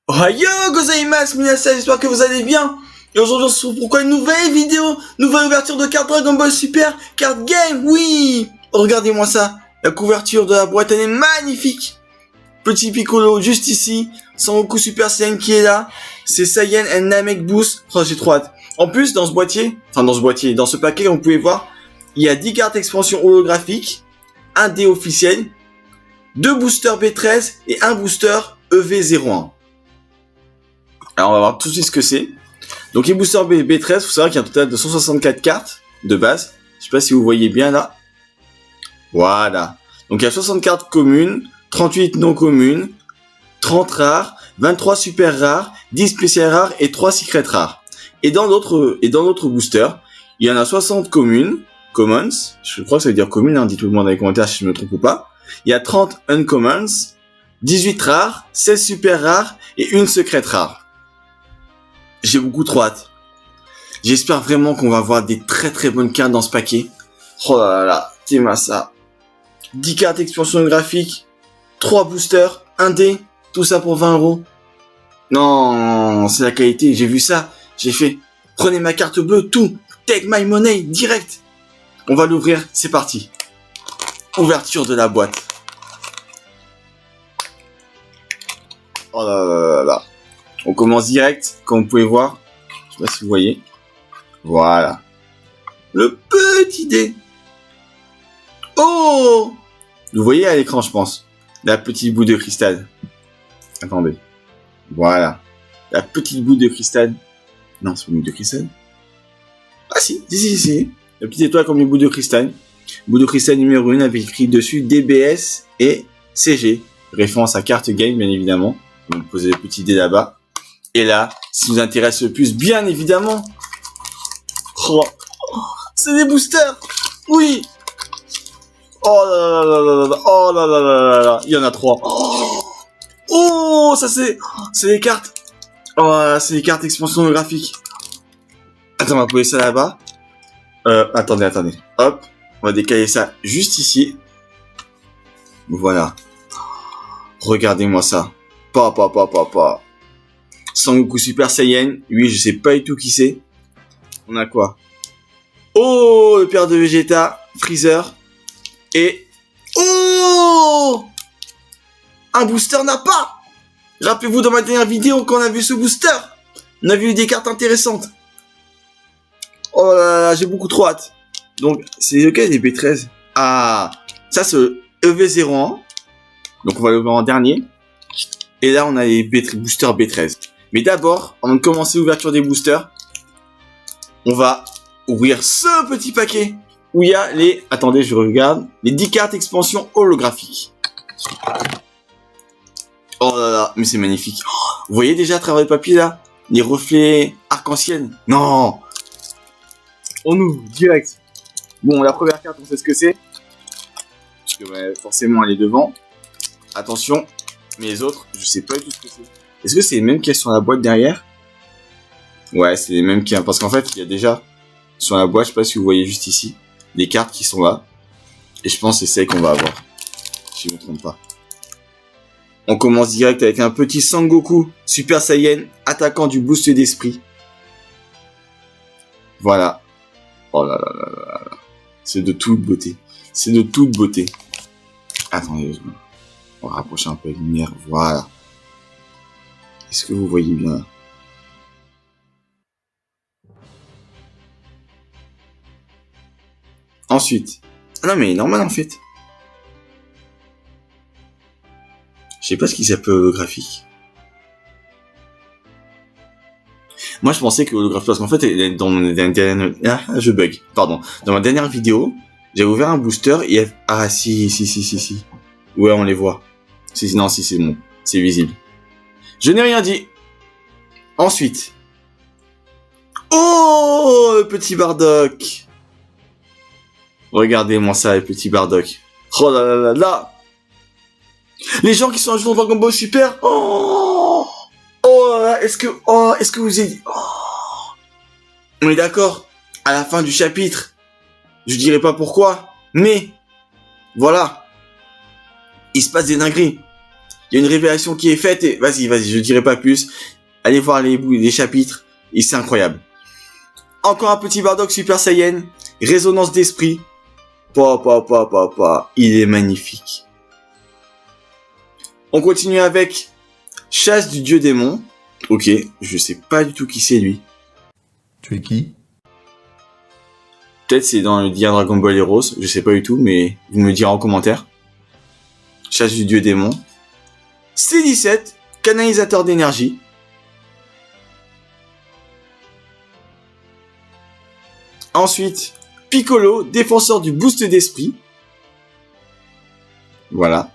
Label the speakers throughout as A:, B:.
A: Ohayou gozaimasu minasan, j'espère que vous allez bien. Et aujourd'hui on se retrouve pour une nouvelle vidéo, nouvelle ouverture de carte Dragon Ball Super, carte game, oui. Regardez-moi ça, la couverture de la boîte elle est magnifique. Petit Piccolo juste ici, Sangoku Super Saiyan qui est là, c'est Saiyan and Namek Boost, oh j'ai trop hâte. En plus dans ce paquet on pouvait voir, il y a 10 cartes expansion holographiques, un dé officiel, 2 boosters B13 et un booster EV01. Alors on va voir tout de suite ce que c'est. Donc les boosters B13, faut savoir qu'il y a un total de 164 cartes de base. Je sais pas si vous voyez bien là. Voilà. Donc il y a 60 cartes communes, 38 non communes, 30 rares, 23 super rares, 10 spéciales rares et 3 secrets rares. Et dans l'autre booster, il y en a 60 communes, commons, je crois que ça veut dire communes, hein, dites-le moi dans les commentaires si je me trompe ou pas. Il y a 30 uncommons, 18 rares, 16 super rares et une secrète rare. J'ai beaucoup trop hâte. J'espère vraiment qu'on va avoir des très très bonnes cartes dans ce paquet. Oh là là là, t'aimes ça. 10 cartes expansion graphique, 3 boosters, 1 dé, tout ça pour 20 €. Non, c'est la qualité, j'ai vu ça. J'ai fait, prenez ma carte bleue, tout, take my money, direct. On va l'ouvrir, c'est parti. Ouverture de la boîte. Oh là là là là. On commence direct, comme vous pouvez voir. Je sais pas si vous voyez. Voilà. Le petit dé. Oh! Vous voyez à l'écran, je pense. La petite boule de cristal. Attendez. Voilà. La petite boule de cristal. Non, c'est pas une boule de cristal. Ah si. La petite étoile comme une boule de cristal. Boule de cristal numéro 1 avec écrit dessus DBS et CG. Référence à carte game, bien évidemment. Vous posez le petit dé là-bas. Et là, ce qui nous intéresse le plus, bien évidemment. Oh, c'est des boosters. Oui. Oh là là là là là. Oh là là là là là. Il y en a 3. Oh, ça c'est les cartes. Oh, c'est les cartes expansion graphique. Attends, on va poser ça là-bas. Attendez. Hop. On va décaler ça juste ici. Voilà. Regardez-moi ça. Pa. Sangoku Super Saiyan. Oui, je sais pas du tout qui c'est. On a quoi? Oh, le père de Vegeta, Freezer. Et... Oh, un booster n'a pas. Rappelez-vous dans ma dernière vidéo quand on a vu ce booster. On a vu des cartes intéressantes. Oh là là, j'ai beaucoup trop hâte. Donc, c'est lequel les B13? Ah, ça c'est le EV01. Donc on va le voir en dernier. Et là, on a les boosters B13. Mais d'abord, avant de commencer l'ouverture des boosters, on va ouvrir ce petit paquet où il y a les... Attendez, je regarde. Les 10 cartes expansion holographiques. Oh là là, mais c'est magnifique. Oh, vous voyez déjà à travers le papier là, les reflets arc-en-ciel. Non. On ouvre direct. Bon, la première carte, on sait ce que c'est. Parce que ouais, forcément, elle est devant. Attention. Mais les autres, je sais pas du tout ce que c'est. Est-ce que c'est les mêmes qu'il y a sur la boîte derrière? Ouais, c'est les mêmes qu'il y a. Parce qu'en fait, il y a déjà sur la boîte, je sais pas si vous voyez juste ici, les cartes qui sont là. Et je pense que c'est celles qu'on va avoir. Si je me trompe pas. On commence direct avec un petit Sangoku Super Saiyan, attaquant du boost d'esprit. Voilà. Oh là là là là là. C'est de toute beauté. Attendez, on va rapprocher un peu la lumière. Voilà. Est-ce que vous voyez bien? Ensuite. Ah non mais normal en fait. Je sais pas ce qui s'appelle holographique. Moi je pensais que holographique, parce qu'en fait dans mon dernière... Ah, je bug. Pardon. Dans ma dernière vidéo, j'avais ouvert un booster et... Ah si. Ouais, on les voit. Si, c'est bon. C'est visible. Je n'ai rien dit. Ensuite. Oh, le petit Bardock. Regardez-moi ça, le petit Bardock. Oh là là là là. Les gens qui sont à jour dans Dragon Ball Super. Oh là là, est-ce que vous avez dit... Oh. On est d'accord. À la fin du chapitre. Je dirais pas pourquoi. Mais. Voilà. Il se passe des dingueries. Il y a une révélation qui est faite et vas-y, je dirai pas plus. Allez voir les chapitres et c'est incroyable. Encore un petit Bardock Super Saiyan. Résonance d'esprit. Il est magnifique. On continue avec Chasse du dieu démon. Ok, je sais pas du tout qui c'est lui.
B: Tu es qui?
A: Peut-être c'est dans le Dia Dragon Ball Heroes, je sais pas du tout, mais vous me direz en commentaire. Chasse du dieu démon. C17, canalisateur d'énergie. Ensuite, Piccolo, défenseur du boost d'esprit. Voilà.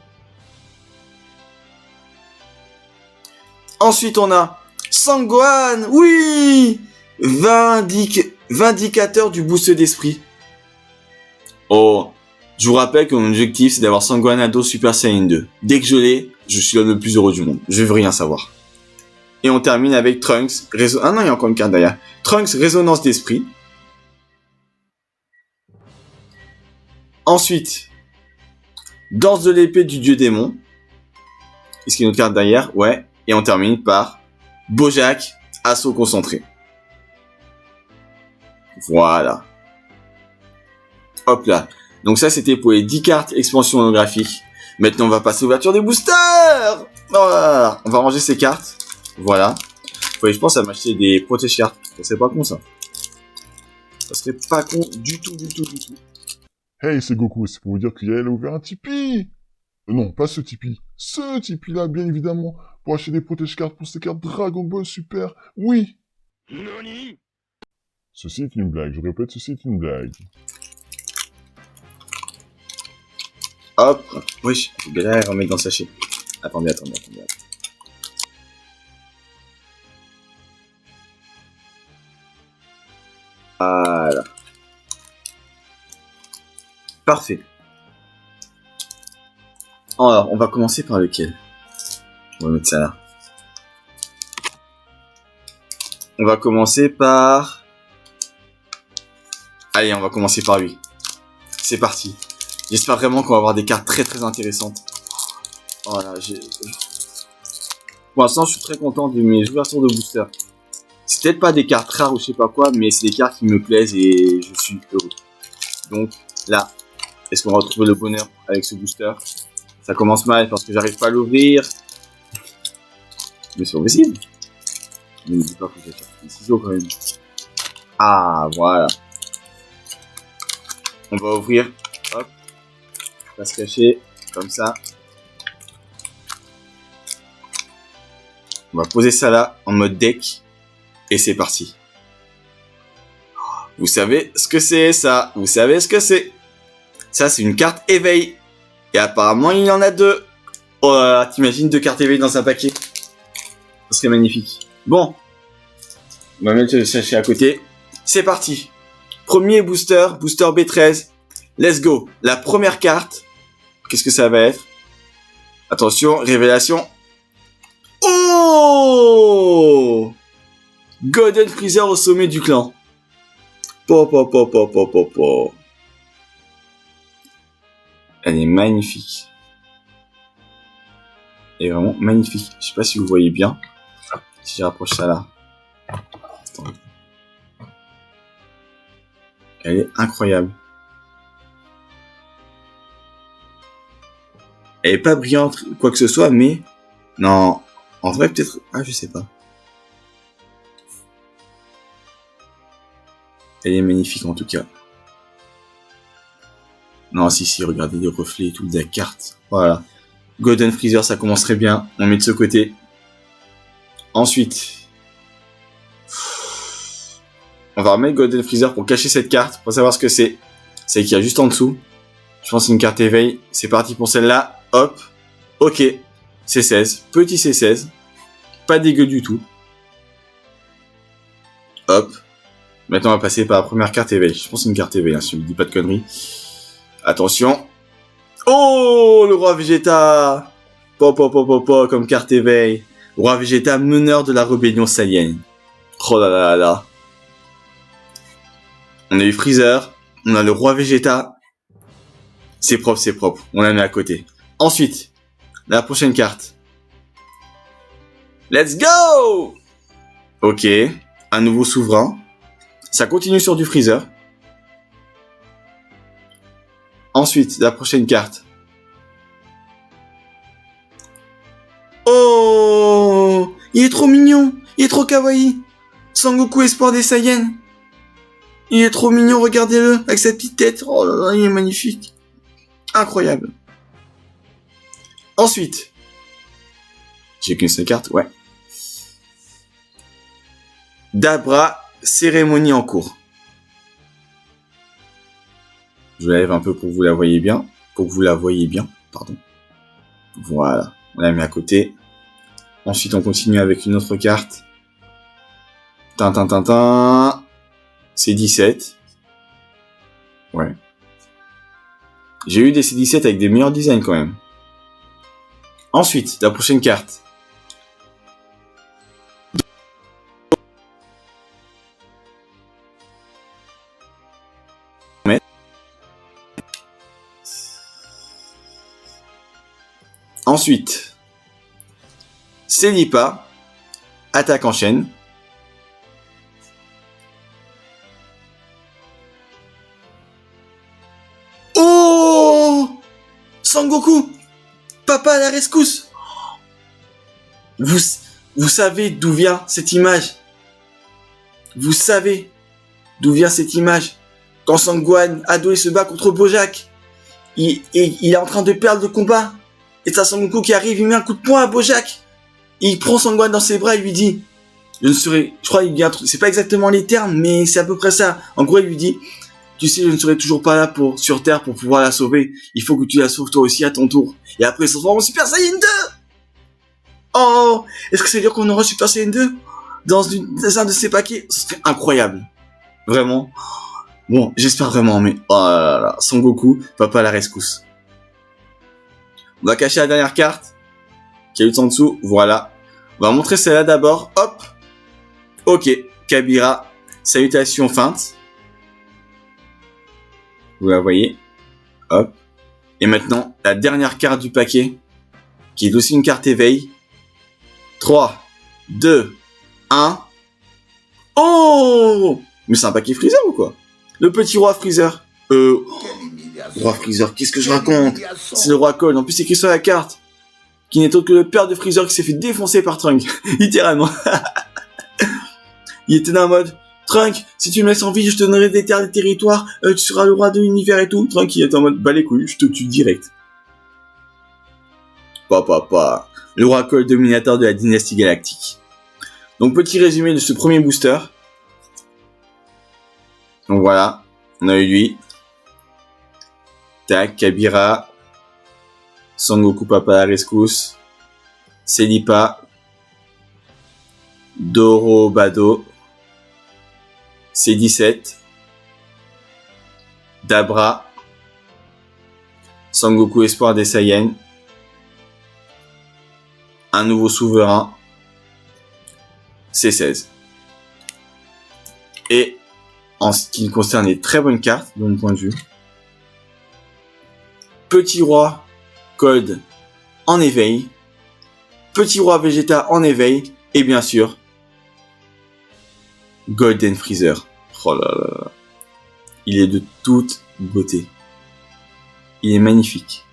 A: Ensuite, on a Sangohan, oui, vindicateur du boost d'esprit. Oh, je vous rappelle que mon objectif, c'est d'avoir Sangohan Ado Super Saiyan 2. Dès que je l'ai, je suis l'homme le plus heureux du monde. Je veux rien savoir. Et on termine avec Trunks, ah non, il y a encore une carte derrière. Trunks, résonance d'esprit. Ensuite, danse de l'épée du dieu démon. Est-ce qu'il y a une autre carte derrière? Ouais. Et on termine par Bojack, assaut concentré. Voilà. Hop là. Donc ça, c'était pour les 10 cartes expansion holographique. Maintenant, on va passer à l'ouverture des boosters. Voilà. On va ranger ces cartes. Voilà. Ouais, je pense à m'acheter des protège cartes. Ça serait pas con, ça. Ça serait pas con du tout.
C: Hey, c'est Goku, c'est pour vous dire qu'il a ouvert un Tipeee. Non, pas ce Tipeee. Ce Tipeee-là, bien évidemment, pour acheter des protège-cartes pour ces cartes Dragon Ball Super. Oui.
D: Nani?
C: Ceci est une blague, je répète, ceci est une blague.
A: Hop. Oui, je vais là remettre dans le sachet. Attendez. Voilà. Parfait. Alors, on va commencer par lequel? On va mettre ça là. On va commencer par... Allez, on va commencer par lui. C'est parti. J'espère vraiment qu'on va avoir des cartes très intéressantes. Voilà, pour l'instant, je suis très content de mes ouvertures de booster. C'est peut-être pas des cartes rares ou je sais pas quoi, mais c'est des cartes qui me plaisent et je suis heureux. Donc, là, est-ce qu'on va retrouver le bonheur avec ce booster? Ça commence mal parce que j'arrive pas à l'ouvrir. Mais c'est possible. Ne me dis pas que j'ai faire des ciseaux quand même. Ah, voilà. On va ouvrir. Hop. On va se cacher. Comme ça. On va poser ça là, en mode deck. Et c'est parti. Vous savez ce que c'est, ça. Vous savez ce que c'est. Ça, c'est une carte éveil. Et apparemment, il y en a 2. Oh là là, t'imagines 2 cartes éveil dans un paquet? Ça serait magnifique. Bon. On va mettre le sachet à côté. C'est parti. Premier booster, booster B13. Let's go. La première carte. Qu'est-ce que ça va être? Attention, révélation. Oh! Golden Freezer au sommet du clan. Elle est magnifique. Elle est vraiment magnifique. Je sais pas si vous voyez bien. Si je rapproche ça là. Attends. Elle est incroyable. Elle est pas brillante, quoi que ce soit, mais... Non. En vrai, peut-être... Ah, je sais pas. Elle est magnifique, en tout cas. Non, si, regardez les reflets et tout de la carte. Voilà. Golden Freezer, ça commence très bien. On met de ce côté. Ensuite... On va remettre Golden Freezer pour cacher cette carte, pour savoir ce que c'est. C'est qu'il y a juste en dessous. Je pense que c'est une carte éveil. C'est parti pour celle-là. Hop. Ok. C16. Petit C16. Pas dégueu du tout. Hop. Maintenant, on va passer par la première carte éveil. Je pense que c'est une carte éveil, hein, si je ne dis pas de conneries. Attention. Oh, le roi Vegeta. Comme carte éveil. Roi Vegeta, meneur de la rébellion Saiyan. Oh là là là là. On a eu Freezer. On a le roi Vegeta. C'est propre. On la met à côté. Ensuite, la prochaine carte. Let's go! Ok, un nouveau souverain. Ça continue sur du Freezer. Ensuite, la prochaine carte. Oh! Il est trop mignon! Il est trop kawaii! Sangoku Espoir des Saiyans! Il est trop mignon, regardez-le, avec sa petite tête. Oh là là, il est magnifique. Incroyable. Ensuite. J'ai qu'une seule carte, ouais. Dabra, cérémonie en cours. Je lève un peu pour que vous la voyez bien. Pardon. Voilà. On la met à côté. Ensuite, on continue avec une autre carte. Tintin. C'est 17. Ouais. J'ai eu des C17 avec des meilleurs designs quand même. Ensuite, la prochaine carte. Ensuite, Célipa, attaque en chaîne. Oh! Sangoku! Papa à la rescousse! Vous savez d'où vient cette image? Vous savez d'où vient cette image? Quand Sangohan, ado, il se bat contre Bojack, il est en train de perdre le combat. Et t'as Sangoku qui arrive, il met un coup de poing à Bojack. Il prend Sangohan dans ses bras et lui dit, je crois il dit un truc, c'est pas exactement les termes, mais c'est à peu près ça. En gros, il lui dit, tu sais, je ne serai toujours pas là sur Terre pour pouvoir la sauver. Il faut que tu la sauves toi aussi à ton tour. Et après, il se transforme en Super Saiyan 2! Oh! Est-ce que ça veut dire qu'on aura Super Saiyan 2 dans un de ces paquets? Ce serait incroyable. Vraiment. Bon, j'espère vraiment, mais oh là là, Sangoku, papa à la rescousse. On va cacher la dernière carte qui est juste en dessous. Voilà. On va montrer celle-là d'abord. Hop. Ok. Kabira. Salutations feinte. Vous la voyez. Hop. Et maintenant, la dernière carte du paquet, qui est aussi une carte éveil. 3, 2, 1. Oh! Mais c'est un paquet Freezer ou quoi? Le petit roi Freezer. Roi Freezer, qu'est-ce que je raconte? C'est le roi Cold. En plus, c'est écrit sur la carte. Qui n'est autre que le père de Freezer qui s'est fait défoncer par Trunk. Littéralement. Il était dans le mode, Trunk, si tu me laisses en vie, je te donnerai des terres, des territoires, tu seras le roi de l'univers et tout. Trunk, il est en mode, bah les couilles, je te tue direct. Papa. Le roi Cold, dominateur de la dynastie galactique. Donc, petit résumé de ce premier booster. Donc voilà, on a eu lui. Tac, Kabira. Sangoku papa à la rescousse. Célipa. Dorobado. C17. Dabra. Sangoku espoir des Saiyans. Un nouveau souverain. C16. Et en ce qui concerne les très bonnes cartes, de mon point de vue, Petit Roi Cold en éveil, Petit Roi Vegeta en éveil, et bien sûr, Golden Freezer. Oh là là là. Il est de toute beauté. Il est magnifique.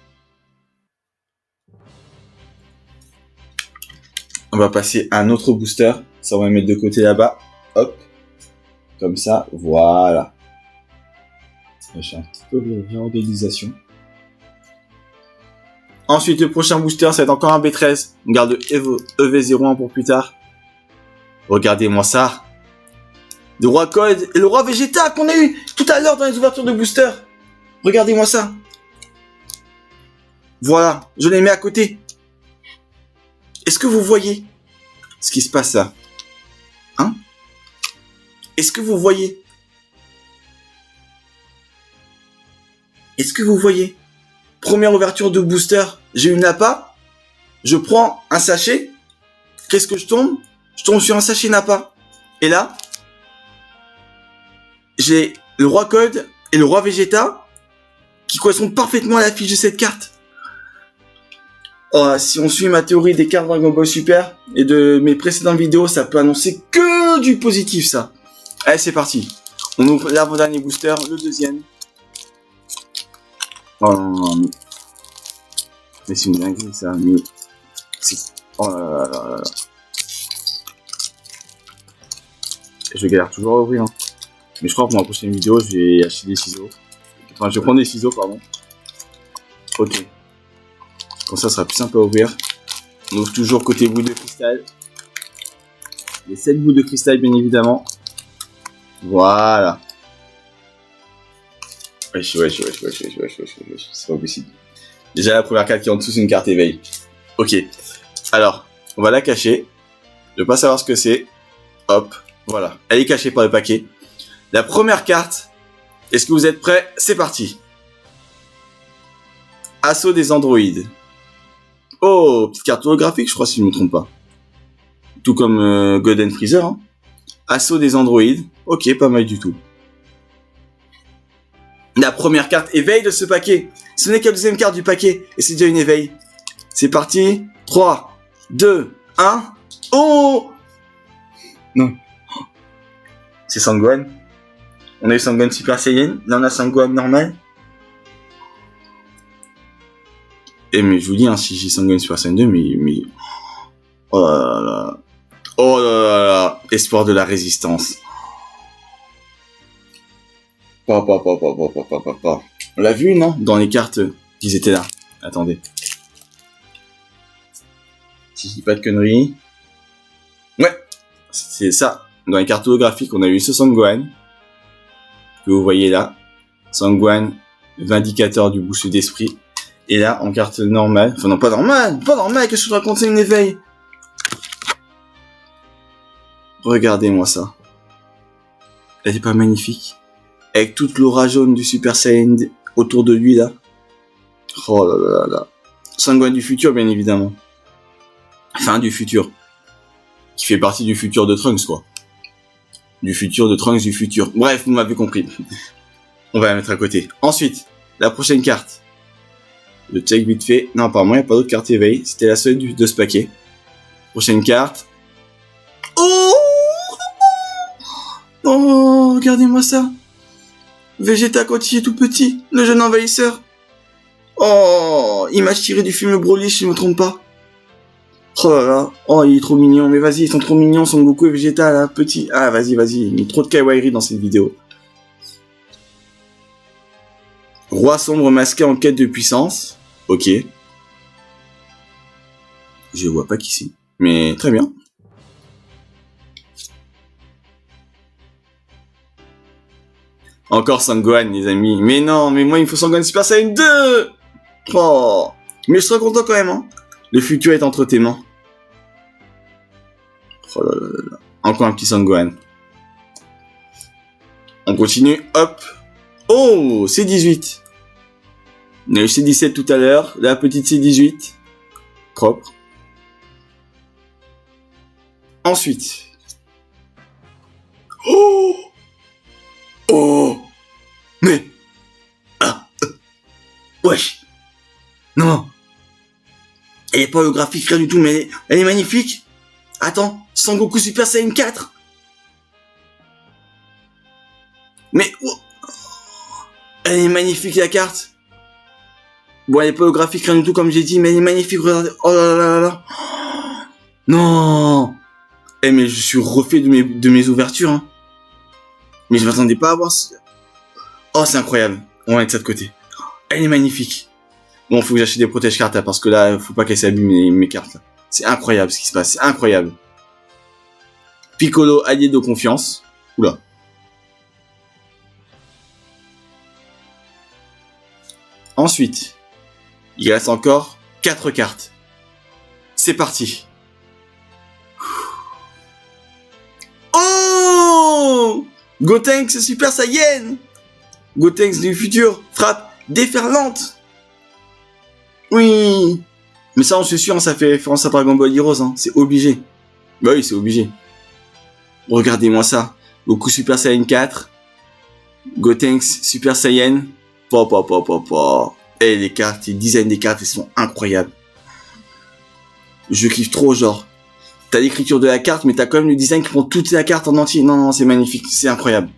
A: On va passer à un autre booster. Ça, on va le mettre de côté là-bas. Hop. Comme ça, voilà. Je fais un petit peu de réorganisation. Ensuite, le prochain booster, ça va être encore un B13. On garde le EV01 pour plus tard. Regardez-moi ça. Le roi Cold et le roi Vegeta qu'on a eu tout à l'heure dans les ouvertures de booster. Regardez-moi ça. Voilà, je les mets à côté. Est-ce que vous voyez ce qui se passe là? Hein? Est-ce que vous voyez? Est-ce que vous voyez? Première ouverture de booster, j'ai une Nappa. Je prends un sachet. Qu'est-ce que je tombe? Je tombe sur un sachet Nappa. Et là, j'ai le roi Cold et le roi Vegeta qui correspondent parfaitement à la fiche de cette carte. Oh, si on suit ma théorie des cartes Dragon Ball Super et de mes précédentes vidéos, ça peut annoncer que du positif, ça. Allez, c'est parti. On ouvre l'avant-dernier booster, le deuxième. Oh non, non, non. Mais c'est une dinguerie, ça. Mais oh là là là là. Je galère toujours à ouvrir. Hein. Mais je crois que pour ma prochaine vidéo, je vais acheter des ciseaux. Enfin, je vais prendre des ciseaux, pardon. Ok. Comme ça sera plus simple à ouvrir. On ouvre toujours côté boule de cristal. Les 7 boules de cristal, bien évidemment. Voilà. Wesh. C'est pas possible. Déjà, la première carte qui est en dessous, c'est une carte éveil. Ok. Alors, on va la cacher. Je veux pas savoir ce que c'est. Hop. Voilà. Elle est cachée par le paquet. La première carte. Est-ce que vous êtes prêts? C'est parti. Assaut des androïdes. Oh, petite carte holographique, je crois, si je ne me trompe pas. Tout comme Golden Freezer. Hein. Assaut des androïdes. Ok, pas mal du tout. La première carte éveil de ce paquet. Ce n'est que la deuxième carte du paquet. Et c'est déjà une éveil. C'est parti. 3, 2, 1. Oh! Non. C'est Sangohan. On a eu Sangohan Super Saiyan. Là, on a Sangohan normal. Eh, mais je vous dis, hein, si j'ai Sangohan Super Saiyan 2, mais... Oh là là là. Oh là là là. Espoir de la résistance. On l'a vu, non? Dans les cartes qu'ils étaient là. Attendez. Si je dis pas de conneries. Ouais. C'est ça. Dans les cartes holographiques, on a eu ce Sangohan. Que vous voyez là. Sangohan, vindicateur du boucher d'esprit. Et là, en carte normale. Enfin, non, pas normale. Pas normale. Qu'est-ce que je raconte? C'est une éveil. Regardez-moi ça. Elle est pas magnifique? Avec toute l'aura jaune du Super Saiyan autour de lui, là. Oh là là là là. Sangohan du futur, bien évidemment. Enfin, du futur. Qui fait partie du futur de Trunks, quoi. Du futur de Trunks du futur. Bref, vous m'avez compris. On va la mettre à côté. Ensuite, la prochaine carte. Je check vite fait. Non, apparemment, il n'y a pas d'autre carte éveil. C'était la seule de ce paquet. Prochaine carte. Oh! Oh, regardez-moi ça. Vegeta quand il est tout petit, le jeune envahisseur. Oh, image tirée du film Broly, si je ne me trompe pas. Oh là là, oh il est trop mignon, mais vas-y, ils sont trop mignons, Son Goku et Vegeta là, petit. Ah vas-y, il y a trop de kawaii dans cette vidéo. Roi sombre masqué en quête de puissance. Ok. Je vois pas qui c'est, mais très bien. Encore Sangohan, les amis. Mais non, mais moi, il me faut Sangohan Super Saiyan 2! Oh! Mais je serais content quand même, hein. Le futur est entre tes mains. Oh là là là là. Encore un petit Sangohan. On continue, hop. Oh! C18. On a eu C17 tout à l'heure. La petite C18. Propre. Ensuite. Oh! Oh! Mais... Ah! Wesh! Non! Elle est pas holographique, rien du tout, mais elle est magnifique! Attends, Sangoku Super Saiyan 4! Mais... Oh, elle est magnifique, la carte! Bon, elle est pas holographique, rien du tout, comme j'ai dit, mais elle est magnifique, regardez! Oh là là là là! Non! Eh, mais je suis refait de mes ouvertures, hein! Mais je m'attendais pas à voir ça. Oh, c'est incroyable. On va mettre ça de côté. Elle est magnifique. Bon, faut que j'achète des protège-cartes, là, parce que là, faut pas qu'elle s'abîme mes cartes, là. C'est incroyable ce qui se passe. C'est incroyable. Piccolo, allié de confiance. Oula. Ensuite, il reste encore 4 cartes. C'est parti. Oh! Gotenks Super Saiyan! Gotenks du futur, frappe déferlante! Oui! Mais ça, on se sûr, ça fait référence à Dragon Ball Heroes, hein. C'est obligé. Bah oui, c'est obligé. Regardez-moi ça. Goku Super Saiyan 4. Gotenks Super Saiyan. Et les cartes, les designs des cartes, elles sont incroyables. Je kiffe trop, genre. T'as l'écriture de la carte, mais t'as quand même le design qui prend toute la carte en entier. Non, non, c'est magnifique, c'est incroyable. De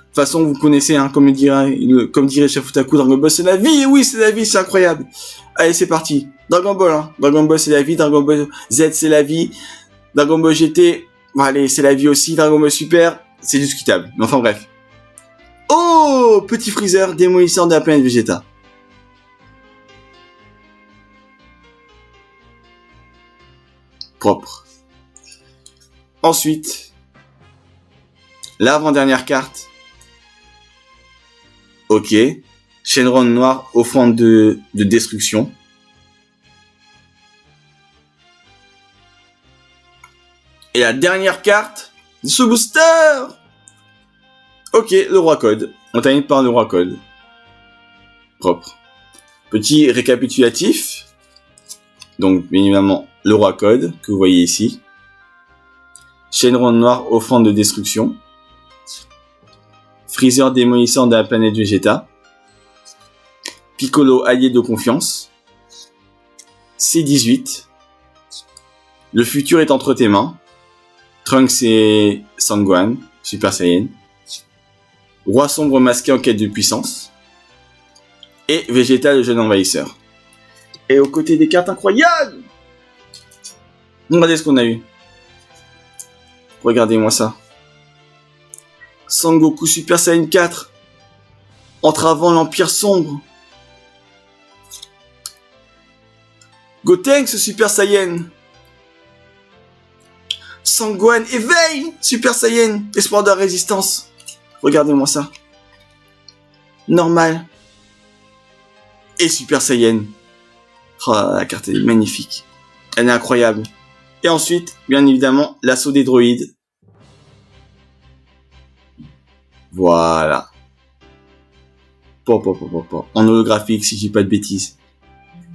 A: toute façon, vous connaissez, hein, comme dirait Shafutaku, Dragon Ball, c'est la vie, et oui, c'est la vie, c'est incroyable. Allez, c'est parti. Dragon Ball, hein. Dragon Ball, c'est la vie. Dragon Ball Z, c'est la vie. Dragon Ball GT, bon, allez, c'est la vie aussi. Dragon Ball Super, c'est discutable. Mais enfin, bref. Oh, petit Freezer, démolisseur de la planète Vegeta. Propre. Ensuite, l'avant-dernière carte. Ok. Shenron noir, offrande de destruction. Et la dernière carte, ce booster. Ok, le roi code. On termine par le roi code. Propre. Petit récapitulatif. Donc, bien évidemment, le roi code, que vous voyez ici. Shenron noir, offrande de destruction. Freezer démolisseur de la planète Vegeta. Piccolo allié de confiance. C18. Le futur est entre tes mains. Trunks et Sangohan, Super Saiyan. Roi sombre masqué en quête de puissance. Et Vegeta le jeune envahisseur. Et aux côtés des cartes incroyables, regardez ce qu'on a eu. Regardez-moi ça. Sangoku Super Saiyan 4. Entravant l'Empire sombre. Gotenks Super Saiyan. Sangohan éveille Super Saiyan. Espoir de la résistance. Regardez-moi ça. Normal. Et Super Saiyan. Oh, la carte est magnifique. Elle est incroyable. Et ensuite, bien évidemment, l'assaut des droïdes. Voilà. En holographique, si je dis pas de bêtises.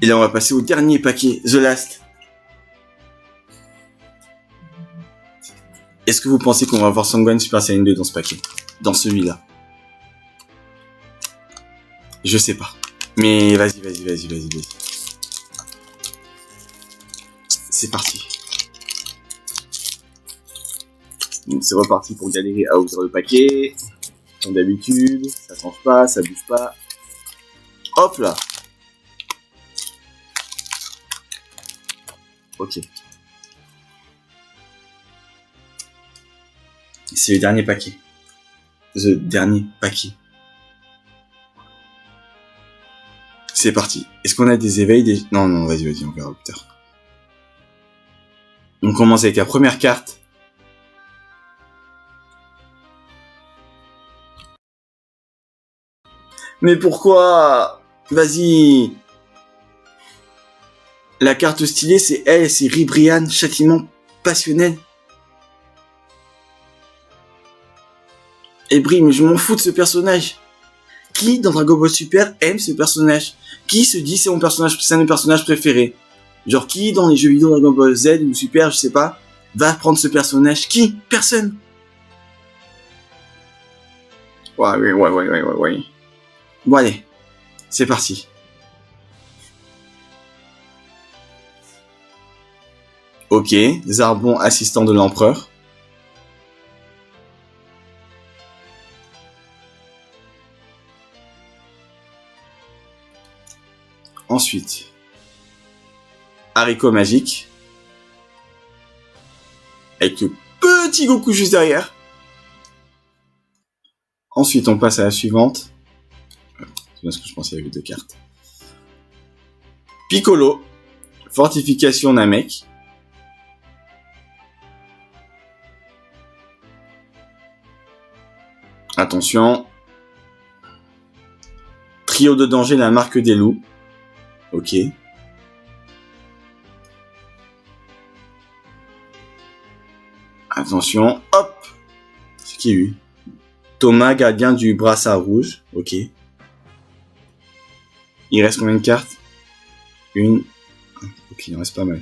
A: Et là, on va passer au dernier paquet, The Last. Est-ce que vous pensez qu'on va avoir Sangohan Super Saiyan 2 dans ce paquet? Dans celui-là? Je sais pas. Mais vas-y. C'est parti. Donc c'est reparti pour galérer à ouvrir le paquet. Comme d'habitude, ça change pas, ça bouge pas. Hop là. Ok. C'est le dernier paquet. The dernier paquet. C'est parti. Est-ce qu'on a des éveils Non, vas-y, on verra plus tard. On commence avec la première carte. Mais pourquoi? Vas-y. La carte stylée, c'est elle, c'est Ribrianne, châtiment passionnel. Et Brie, mais je m'en fous de ce personnage. Qui, dans Dragon Ball Super, aime ce personnage? Qui se dit c'est mon personnage préféré? Genre, qui, dans les jeux vidéo Dragon Ball Z ou Super, je sais pas, va prendre ce personnage? Qui? Personne. Ouais. Bon, allez. C'est parti. Ok. Zarbon, assistant de l'empereur. Ensuite, haricot magique. Avec le petit Goku juste derrière. Ensuite, on passe à la suivante. C'est bien ce que je pensais avec deux cartes. Piccolo. Fortification Namek. Attention. Trio de danger, la marque des loups. Ok. Attention, hop. C'est qui lui? Thomas, gardien du brassard rouge. Ok. Il reste combien de cartes? Une. Ok, il en reste pas mal.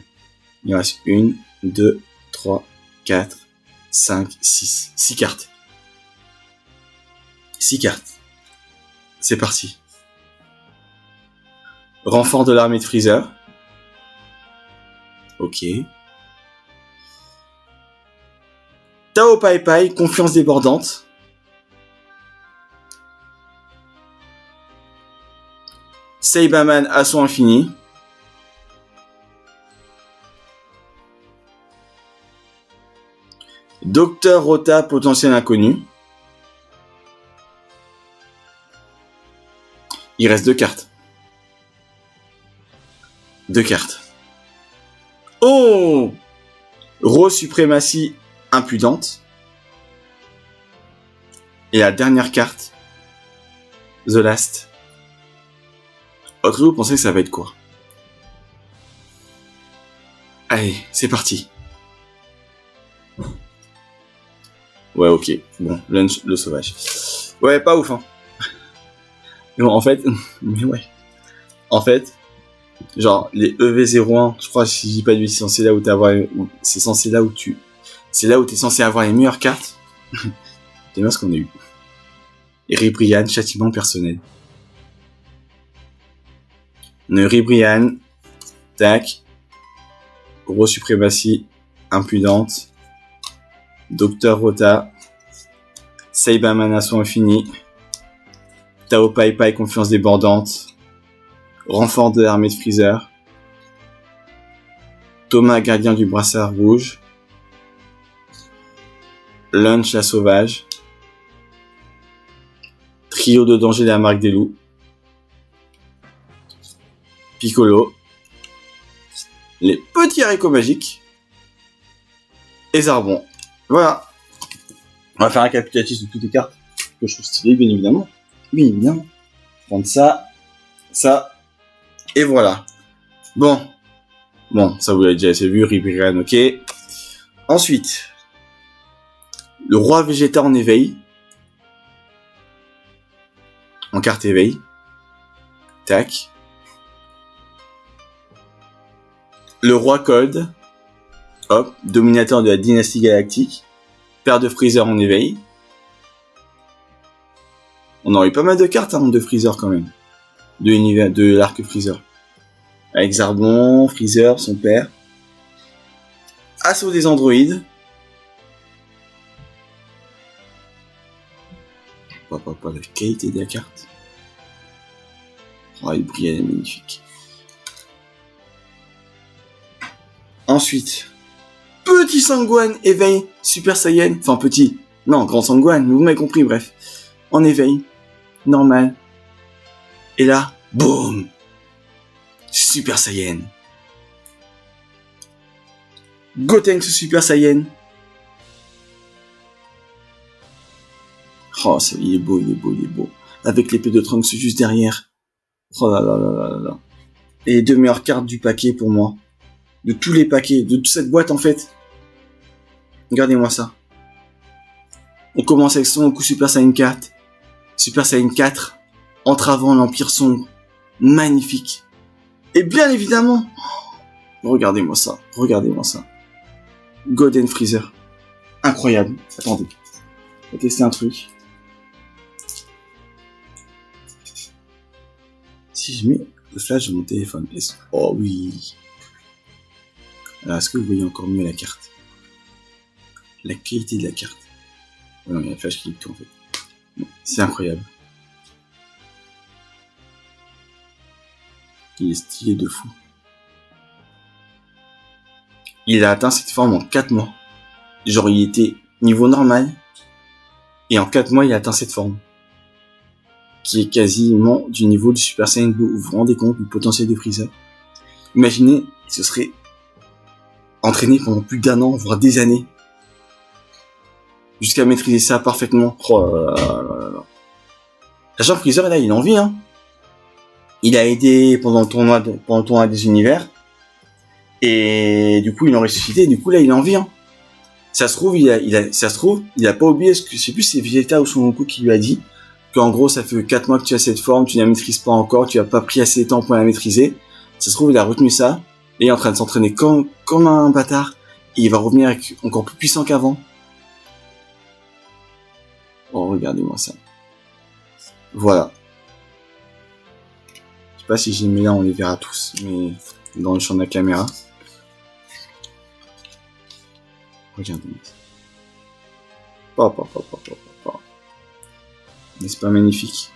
A: Il en reste 1, 2, 3, 4, 5, 6. 6 cartes. 6 cartes. C'est parti. Renfort de l'armée de Freezer. Ok. Tao Pai Pai, confiance débordante. Saibaman, assaut infini. Docteur Rota, potentiel inconnu. Il reste 2 cartes. 2 cartes. Oh! Rose suprématie impudente. Et la dernière carte. The Last. Autre vous pensez que ça va être quoi? Allez, c'est parti. Ouais, ok. Bon, Lunch, le sauvage. Ouais, pas ouf, hein. Non, en fait, mais ouais. En fait, genre, les EV01, je crois, si je dis pas de bêtises, c'est censé là où c'est censé là où c'est là où t'es censé avoir les meilleures cartes. C'est bien ce qu'on a eu. Ribrianne, châtiment personnel. Ribrianne, tac. Gros suprématie, impudente. Docteur Rota. Saibaman, assaut infini. Tao Pai Pai, confiance débordante. Renfort de l'armée de Freezer. Thomas, gardien du brassard rouge. Lunch, la sauvage. Trio de danger de la marque des loups. Piccolo. Les petits haricots magiques. Et Zarbon. Voilà. On va faire un récapitulatif de toutes les cartes que je trouve stylées, bien évidemment. Bien évidemment. Prendre ça, ça, et voilà. Bon, ça vous l'avez déjà assez vu, Ribrianne, ok. Ensuite, le roi Vegeta en éveil. En carte éveil. Tac. Le roi Cold. Hop, dominateur de la dynastie galactique. Père de Freezer en éveil. On aurait eu pas mal de cartes de Freezer quand même. De l'arc Freezer. Avec Zarbon, Freezer, son père. Assaut des androïdes. Pas la qualité de la carte. Oh, il brille, elle est magnifique. Ensuite, petit Sangohan, éveil, Super Saiyan. Enfin, petit. Non, grand Sangohan, vous m'avez compris, bref. En éveil. Normal. Et là, boum! Super Saiyan. Gotenks Super Saiyan. Oh, il est beau. Avec l'épée de Trunks juste derrière. Oh là là. Et les 2 meilleures cartes du paquet pour moi. De tous les paquets, de toute cette boîte en fait. Regardez-moi ça. On commence avec Son Goku Super Saiyan 4. Super Saiyan 4. Entravant l'Empire Sombre. Magnifique. Et bien évidemment, regardez-moi ça. Golden Freezer. Incroyable. Attendez. On va tester un truc. Si je mets le flash de mon téléphone. Oh oui. Alors, est-ce que vous voyez encore mieux la carte? La qualité de la carte. Oh non, il y a le flash qui lit tout en fait. Bon, c'est incroyable. Il est stylé de fou. Il a atteint cette forme en 4 mois. Genre, il était niveau normal. Et en 4 mois, il a atteint cette forme. Qui est quasiment du niveau du Super Saiyan Blue. Vous vous rendez compte du potentiel de Freezer? Imaginez, il se serait entraîné pendant plus d'1 an, voire des années. Jusqu'à maîtriser ça parfaitement. Oh là là. Sachant que Freezer, là, il est en vie, hein. Il a aidé pendant le tournoi des univers. Et du coup, il en ressuscité. Du coup, là, il est en vie, hein. Ça se trouve, il a pas oublié, je sais plus si c'est Vegeta ou Son Goku qui lui a dit qu'en gros, ça fait 4 mois que tu as cette forme, tu ne la maîtrises pas encore, tu as pas pris assez de temps pour la maîtriser. Ça se trouve, il a retenu ça, et il est en train de s'entraîner comme un bâtard, et il va revenir avec encore plus puissant qu'avant. Oh, regardez-moi ça. Voilà. Je sais pas si j'ai mis là, on les verra tous, mais dans le champ de la caméra. Regardez. N'est-ce pas magnifique?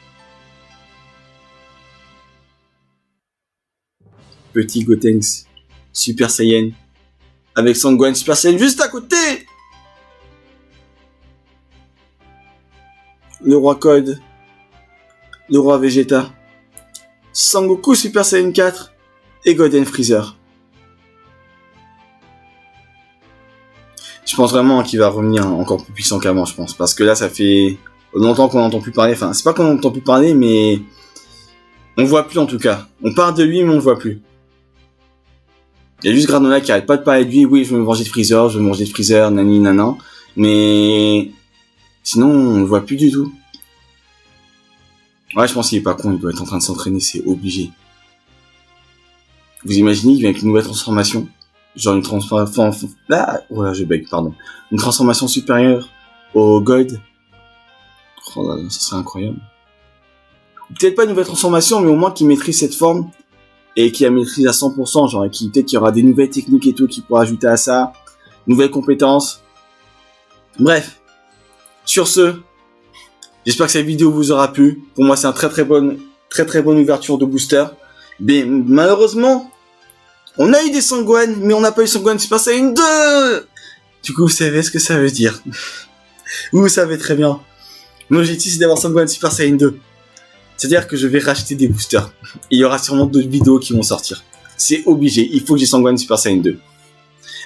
A: Petit Gotenks, Super Saiyan, avec Sanggohan Super Saiyan juste à côté. Le roi Code, le roi Vegeta, Sangoku Super Saiyan 4 et Golden Freezer. Je pense vraiment qu'il va revenir encore plus puissant qu'avant, je pense. Parce que là, ça fait longtemps qu'on n'entend plus parler. Enfin, c'est pas qu'on n'entend plus parler, mais on le voit plus en tout cas. On parle de lui, mais on le voit plus. Il y a juste Granola qui arrête pas de parler de lui. Oui, je veux me venger de Freezer, nani nanan. Mais sinon, on le voit plus du tout. Ouais, je pense qu'il est pas con. Il doit être en train de s'entraîner, c'est obligé. Vous imaginez, il vient avec une nouvelle transformation. Genre une transformation... Ah, voilà, je bug, pardon. Une transformation supérieure au God. Oh là là, ça serait incroyable. Peut-être pas une nouvelle transformation, mais au moins qu'il maîtrise cette forme et qu'il la maîtrise à 100%, genre, et peut-être qu'il y aura des nouvelles techniques et tout qu'il pourra ajouter à ça, nouvelles compétences. Bref. Sur ce, j'espère que cette vidéo vous aura plu. Pour moi, c'est un très bonne ouverture de booster. Mais malheureusement, on a eu des Sanggohan, mais on n'a pas eu Sanggohan Super Saiyan 2. Du coup, vous savez ce que ça veut dire. Vous savez très bien. Mon objectif, c'est d'avoir Sanggohan Super Saiyan 2. C'est-à-dire que je vais racheter des boosters. Et il y aura sûrement d'autres vidéos qui vont sortir. C'est obligé. Il faut que j'ai Sanggohan Super Saiyan 2.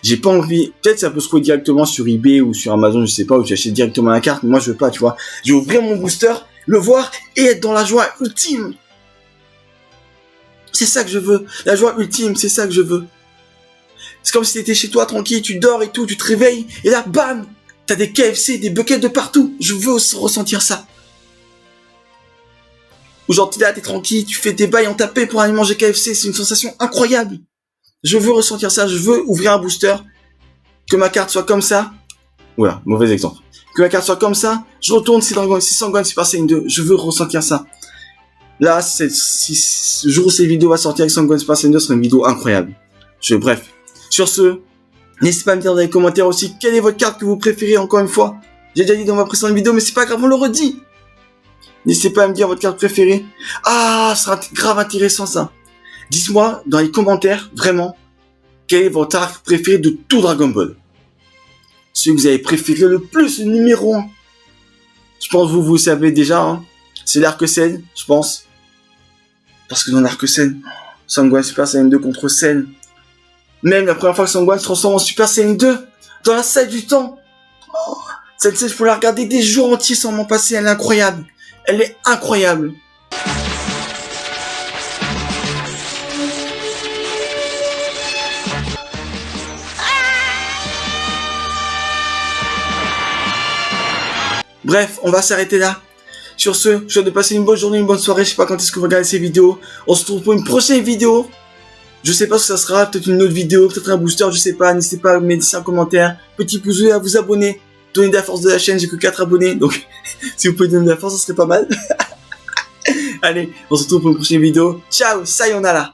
A: J'ai pas envie... Peut-être ça peut se trouver directement sur eBay ou sur Amazon, je sais pas, ou j'achète directement la carte. Mais moi, je veux pas, tu vois. Je vais ouvrir mon booster, le voir et être dans la joie ultime. C'est ça que je veux. La joie ultime, c'est ça que je veux. C'est comme si t'étais chez toi, tranquille, tu dors et tout, tu te réveilles, et là, bam! T'as des KFC, des buckets de partout. Je veux ressentir ça. Ou genre, t'es là, t'es tranquille, tu fais tes bails en tapé pour aller manger KFC, c'est une sensation incroyable. Je veux ressentir ça, je veux ouvrir un booster, que ma carte soit comme ça. Voilà, mauvais exemple. Que ma carte soit comme ça, je retourne, c'est Sanggohan Super Saiyan 2, je veux ressentir ça. Là, si le jour où cette vidéo va sortir avec Sanggohan Super Saiyan 2, ce sera une vidéo incroyable. Bref. Sur ce, n'hésitez pas à me dire dans les commentaires aussi quelle est votre carte que vous préférez, encore une fois. J'ai déjà dit dans ma précédente vidéo, mais c'est pas grave, on le redit. N'hésitez pas à me dire votre carte préférée. Ah, ce sera grave intéressant ça. Dites-moi dans les commentaires, vraiment, quelle est votre arc préféré de tout Dragon Ball. Celui que vous avez préféré le plus, le numéro 1. Je pense que vous savez déjà, hein. C'est l'arc Cell, je pense. Parce que dans l'arc Cell, Sanggohan Super Saiyan 2 contre Cell. Même la première fois que Sanggohan se transforme en Super Saiyan 2, dans la salle du temps. Oh, cette scène, je peux la regarder des jours entiers sans m'en passer, elle est incroyable. Elle est incroyable. Bref, on va s'arrêter là. Sur ce, je vous souhaite de passer une bonne journée, une bonne soirée. Je sais pas quand est-ce que vous regardez ces vidéos. On se retrouve pour une prochaine vidéo. Je sais pas ce que ça sera, peut-être une autre vidéo, peut-être un booster, je sais pas. N'hésitez pas à me laisser un commentaire. Petit pouce bleu, à vous abonner. Donner de la force de la chaîne, j'ai que 4 abonnés. Donc, si vous pouvez donner de la force, ça serait pas mal. Allez, on se retrouve pour une prochaine vidéo. Ciao, sayonara.